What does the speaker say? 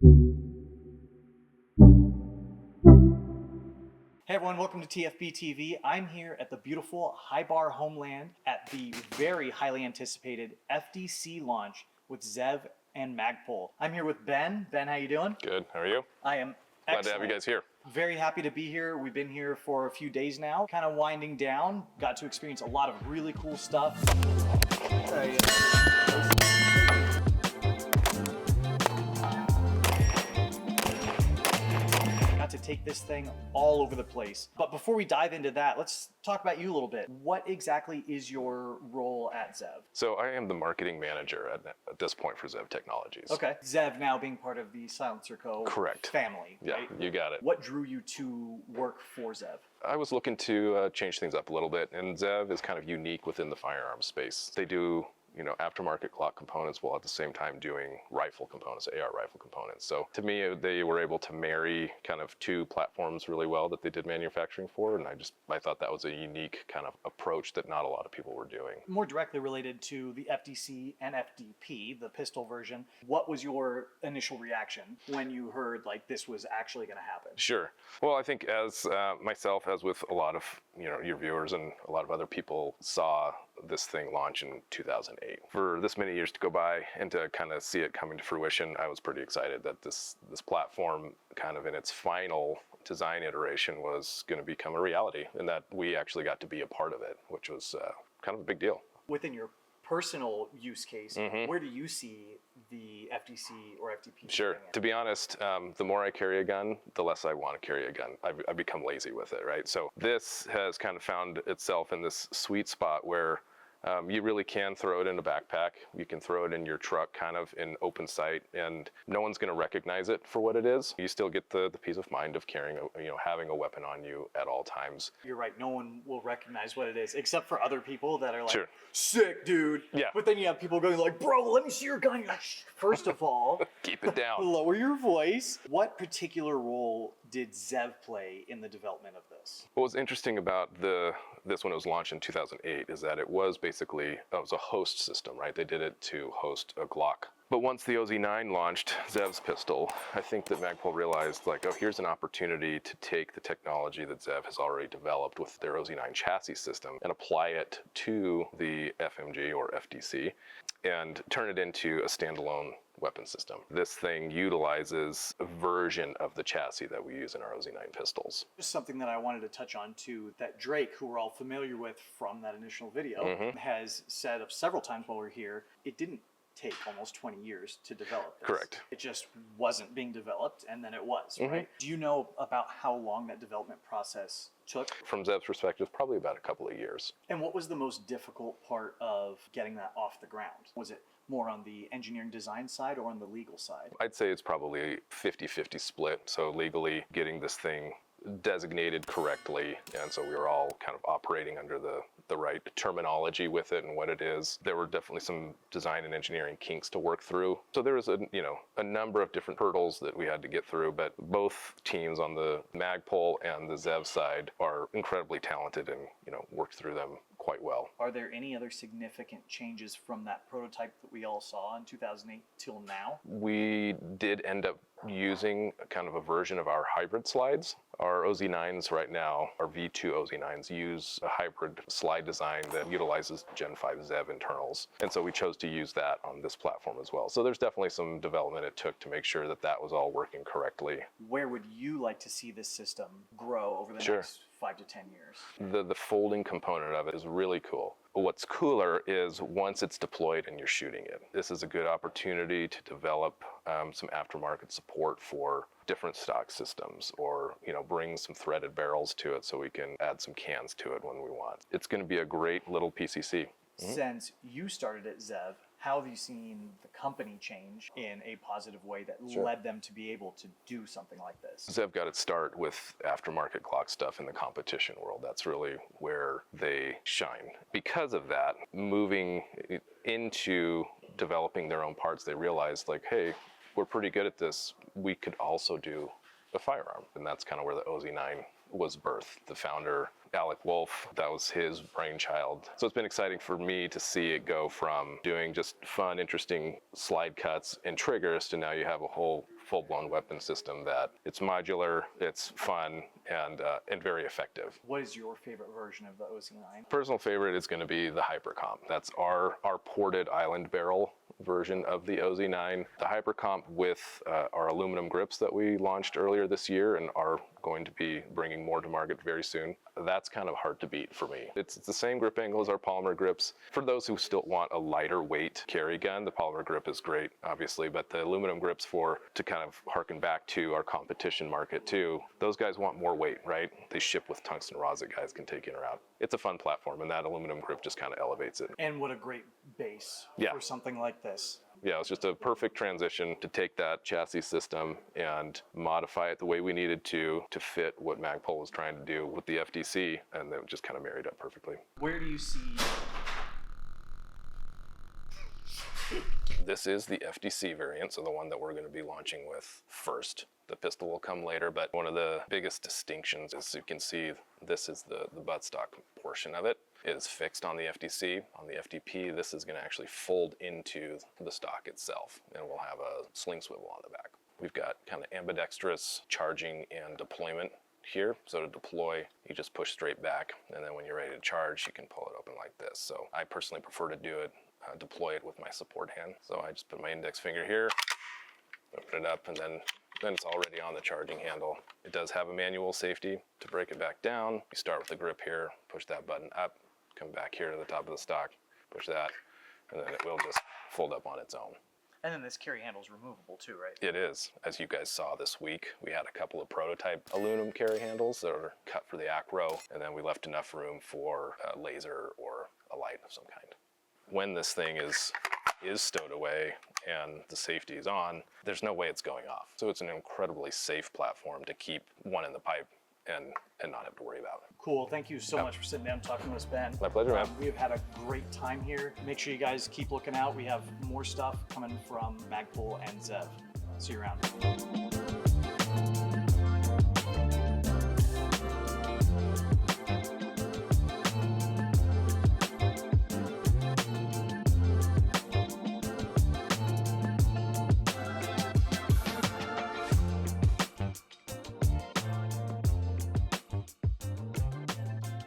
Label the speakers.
Speaker 1: Hey everyone, welcome to TFBTV. I'm here at the beautiful High Bar Homeland at the very highly anticipated FDC launch with ZEV and Magpul. I'm here with Ben. Ben, how you doing?
Speaker 2: Good. How are you?
Speaker 1: I am
Speaker 2: Glad
Speaker 1: excellent.
Speaker 2: to have you guys here.
Speaker 1: Very happy to be here. We've been here for a few days now, kind of winding down. Got to experience a lot of really cool stuff. To take this thing all over the place. But before we dive into that, let's talk about you a little bit. What exactly is your role at ZEV?
Speaker 2: So I am the marketing manager at this point for ZEV Technologies.
Speaker 1: Okay. ZEV now being part of the Silencer Co.
Speaker 2: Correct.
Speaker 1: family,
Speaker 2: Yeah,
Speaker 1: right?
Speaker 2: you got it.
Speaker 1: What drew you to work for ZEV?
Speaker 2: I was looking to change things up a little bit, and ZEV is kind of unique within the firearm space. They do aftermarket Glock components while at the same time doing rifle components, AR rifle components. So to me, they were able to marry kind of two platforms really well that they did manufacturing for, and I thought that was a unique kind of approach that not a lot of people were doing.
Speaker 1: More directly related to the FDC and FTP, the pistol version, what was your initial reaction when you heard like this was actually going to happen?
Speaker 2: Sure. Well, I think as myself, as with a lot of your viewers and a lot of other people, saw this thing launch in 2008. For this many years to go by and to kind of see it coming to fruition, I was pretty excited that this platform kind of in its final design iteration was going to become a reality, and that we actually got to be a part of it, which was kind of a big deal.
Speaker 1: Within your personal use case, where do you see the FDC or FTP?
Speaker 2: Sure. To be honest, the more I carry a gun, the less I want to carry a gun. I've become lazy with it, right? So this has kind of found itself in this sweet spot where you really can throw it in a backpack. You can throw it in your truck kind of in open sight, and no one's going to recognize it for what it is. You still get the peace of mind of carrying, having a weapon on you at all times.
Speaker 1: You're right. No one will recognize what it is, except for other people that are like,
Speaker 2: sure,
Speaker 1: sick, dude.
Speaker 2: Yeah.
Speaker 1: But then you have people going like, bro, let me see your gun. You're like, first of all,
Speaker 2: keep it down.
Speaker 1: Lower your voice. What particular role did ZEV play in the development of this?
Speaker 2: What was interesting about this when it was launched in 2008 is that it was basically a host system, right? They did it to host a Glock. But once the OZ-9 launched, ZEV's pistol, I think that Magpul realized, like, oh, here's an opportunity to take the technology that ZEV has already developed with their OZ-9 chassis system and apply it to the FMG or FDC and turn it into a standalone weapon system. This thing utilizes a version of the chassis that we use in our OZ-9 pistols.
Speaker 1: Just something that I wanted to touch on too, that Drake, who we're all familiar with from that initial video, has said several times while we're here, it didn't take almost 20 years to develop this.
Speaker 2: Correct.
Speaker 1: It just wasn't being developed, and then it was, right? Do you know about how long that development process took?
Speaker 2: From ZEV's perspective, probably about a couple of years.
Speaker 1: And what was the most difficult part of getting that off the ground? Was it more on the engineering design side or on the legal side?
Speaker 2: I'd say it's probably 50-50 split. So legally getting this thing designated correctly, and so we were all kind of operating under the right terminology with it and what it is. There were definitely some design and engineering kinks to work through. So there was a number of different hurdles that we had to get through, but both teams on the Magpul and the ZEV side are incredibly talented and worked through them quite well.
Speaker 1: Are there any other significant changes from that prototype that we all saw in 2008 till now?
Speaker 2: We did end up using kind of a version of our hybrid slides. Our OZ-9s right now, our V2 OZ-9s, use a hybrid slide design that utilizes Gen 5 ZEV internals. And so we chose to use that on this platform as well. So there's definitely some development it took to make sure that that was all working correctly.
Speaker 1: Where would you like to see this system grow over the next 5 to 10 years?
Speaker 2: The folding component of it is really cool. What's cooler is once it's deployed and you're shooting it. This is a good opportunity to develop some aftermarket support for different stock systems, or bring some threaded barrels to it so we can add some cans to it when we want. It's going to be a great little PCC.
Speaker 1: Since you started at ZEV, how have you seen the company change in a positive way that led them to be able to do something like this?
Speaker 2: ZEV got its start with aftermarket Glock stuff in the competition world. That's really where they shine. Because of that, moving into developing their own parts, they realized, like, hey, we're pretty good at this. We could also do a firearm. And that's kind of where the OZ-9 was birthed. The founder, Alec Wolf, that was his brainchild. So it's been exciting for me to see it go from doing just fun, interesting slide cuts and triggers to now you have a whole full-blown weapon system that it's modular, it's fun, and very effective.
Speaker 1: What is your favorite version of the OZ-9?
Speaker 2: Personal favorite is going to be the Hypercomp. That's our ported island barrel version of the OZ-9. The Hypercomp with our aluminum grips that we launched earlier this year and are going to be bringing more to market very soon. That's kind of hard to beat for me. It's the same grip angle as our polymer grips. For those who still want a lighter weight carry gun, the polymer grip is great, obviously, but the aluminum grips to kind of harken back to our competition market too, those guys want more weight, right? They ship with tungsten rods that guys can take in or out. It's a fun platform, and that aluminum grip just kind of elevates it.
Speaker 1: And what a great base for something like this.
Speaker 2: Yeah, it's just a perfect transition to take that chassis system and modify it the way we needed to fit what Magpul was trying to do with the FDC, and then just kind of married up perfectly.
Speaker 1: Where do you see...
Speaker 2: This is the FDC variant, so the one that we're going to be launching with first. The pistol will come later, but one of the biggest distinctions is you can see this is the buttstock portion of it. It is fixed on the FDC. On the FTP, this is going to actually fold into the stock itself, and we'll have a sling swivel on the back. We've got kind of ambidextrous charging and deployment here. So to deploy, you just push straight back, and then when you're ready to charge, you can pull it open like this. So I personally prefer to do it, deploy it with my support hand. So I just put my index finger here, open it up, and then it's already on the charging handle. It does have a manual safety. To break it back down, you start with the grip here, push that button up, come back here to the top of the stock, push that, and then it will just fold up on its own.
Speaker 1: And then this carry handle is removable too, right?
Speaker 2: It is. As you guys saw this week, we had a couple of prototype aluminum carry handles that are cut for the acro, and then we left enough room for a laser or a light of some kind. When this thing is stowed away and the safety is on, there's no way it's going off. So it's an incredibly safe platform to keep one in the pipe and not have to worry about.
Speaker 1: Cool. Thank you so much for sitting down and talking to us, Ben.
Speaker 2: My pleasure, man.
Speaker 1: We have had a great time here. Make sure you guys keep looking out. We have more stuff coming from Magpul and ZEV. See you around.